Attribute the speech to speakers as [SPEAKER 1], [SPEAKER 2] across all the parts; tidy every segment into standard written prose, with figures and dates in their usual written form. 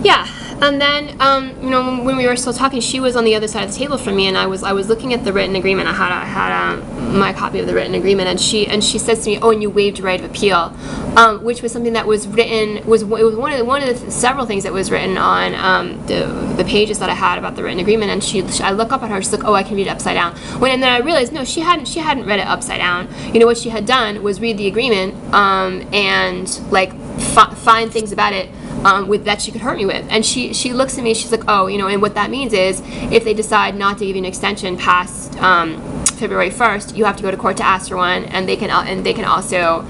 [SPEAKER 1] Yeah, and then you know, when we were still talking, she was on the other side of the table from me, and I was looking at the written agreement. I had my copy of the written agreement, and she says to me, "Oh, and you waived your right of appeal," which was something that was written. It was one of the several things that was written on the pages that I had about the written agreement. And I look up at her. She's like, "Oh, I can read it upside down." And then I realized, no, she hadn't read it upside down. You know, what she had done was read the agreement and like find things about it with that she could hurt me with. And she looks at me, she's like, "Oh, you know," and what that means is if they decide not to give you an extension past February 1st, you have to go to court to ask for one, and they can also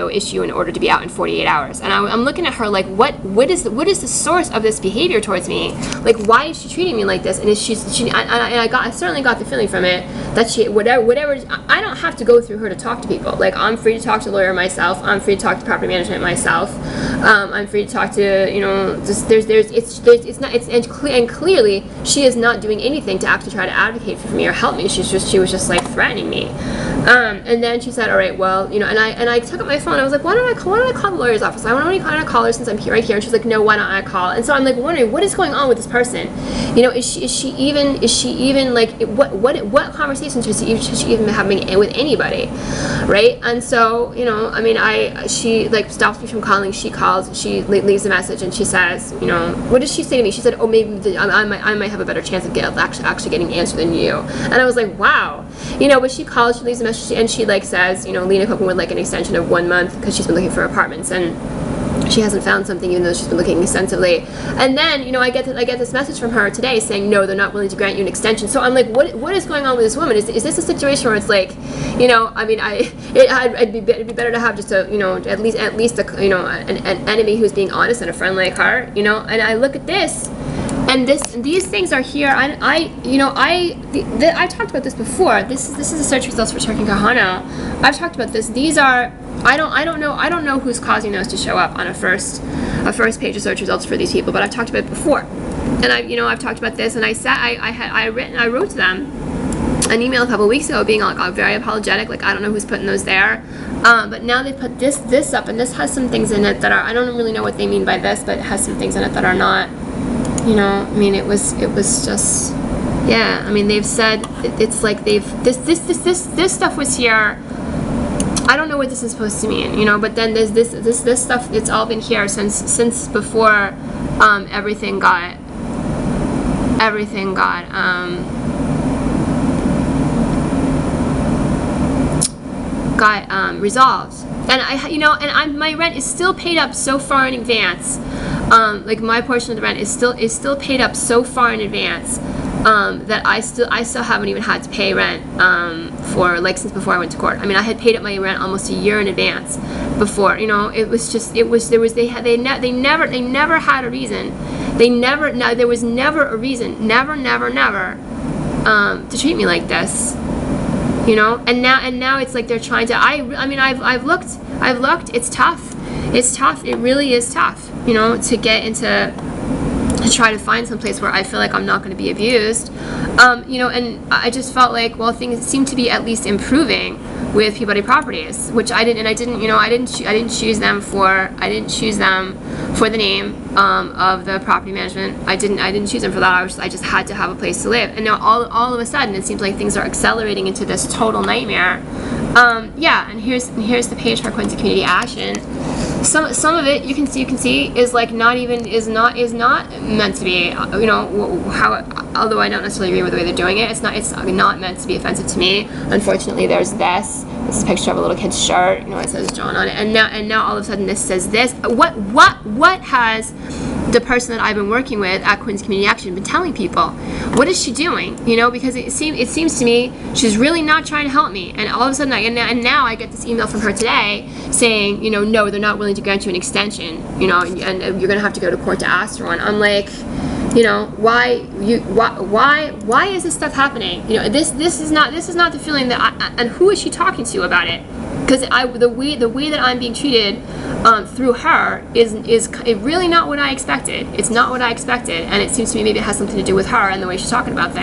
[SPEAKER 1] issue an order to be out in 48 hours. And I'm looking at her like, what is the source of this behavior towards me? Like, why is she treating me like this? And I certainly got the feeling from it that she whatever I don't have to go through her to talk to people. Like, I'm free to talk to a lawyer myself. I'm free to talk to property management myself. I'm free to talk to, you know, just and clearly she is not doing anything to actually try to advocate for me or help me. She was just like threatening me. And then she said, "All right, well, you know," and I took up my phone. I was like, why don't I call the lawyer's office? I want to call her since I'm right here. And she's like, "No, why don't I call?" And so I'm like wondering, what is going on with this person? You know, is she even like, what conversations should she even be having with anybody, right? And so, you know, I mean, she like stops me from calling. She calls, she leaves a message, and she says, you know, what does she say to me? She said, "Oh, maybe I might have a better chance of actually getting an answer than you." And I was like, wow, you know. But she calls, she leaves a message, and she like says, you know, Lena Copeland would like an extension of 1 month because she's been looking for apartments and she hasn't found something, even though she's been looking extensively. And then, you know, I get this message from her today saying, no, they're not willing to grant you an extension. So I'm like, what is going on with this woman? Is this a situation where it's like, you know, I mean, it'd be better to have just a, you know, at least a, you know, an enemy who's being honest and a friend like her, you know. And I look at this, and these things are here. I've talked about this before. This is the search results for Turk Quijano. I've talked about this. These are, I don't know who's causing those to show up on a first page of search results for these people, but I've talked about it before. And I've talked about this, and I wrote to them an email a couple of weeks ago being like very apologetic, like, I don't know who's putting those there. But now they put this up, and this has some things in it that are, I don't really know what they mean by this, but it has some things in it that are not, you know, I mean, it was just, yeah, I mean, they've said, it's like this stuff was here. I don't know what this is supposed to mean, you know, but then there's this stuff, it's all been here since before everything got resolved. And my rent is still paid up so far in advance. Like, my portion of the rent is still paid up so far in advance that I still haven't even had to pay rent for, like, since before I went to court. I mean, I had paid up my rent almost a year in advance before. You know, they never had a reason. There was never a reason, never to treat me like this. You know, and now it's like they're trying to. I mean, I've looked. It's tough. It really is tough. You know, to get into, to try to find some place where I feel like I'm not going to be abused. You know, and I just felt like, well, things seem to be at least improving with Peabody Properties, which I didn't choose them for the name of the property management. I didn't choose them for that. I just had to have a place to live. And now all of a sudden it seems like things are accelerating into this total nightmare. Yeah, and here's the page for Quincy Community Action. Some of it you can see is like not meant to be, you know, although I don't necessarily agree with the way they're doing it, it's not meant to be offensive to me. Unfortunately, there's this is a picture of a little kid's shirt, you know, it says John on it, and now all of a sudden this says this. What has the person that I've been working with at Quincy Community Action been telling people? What is she doing? You know, because it seems to me she's really not trying to help me. And all of a sudden, and now I get this email from her today saying, you know, no, they're not willing to grant you an extension. You know, and you're gonna have to go to court to ask for one. I'm like, you know, why is this stuff happening? You know, this is not the feeling that and who is she talking to about it? Because the way that I'm being treated through her is really not what I expected. It's not what I expected, and it seems to me maybe it has something to do with her and the way she's talking about things.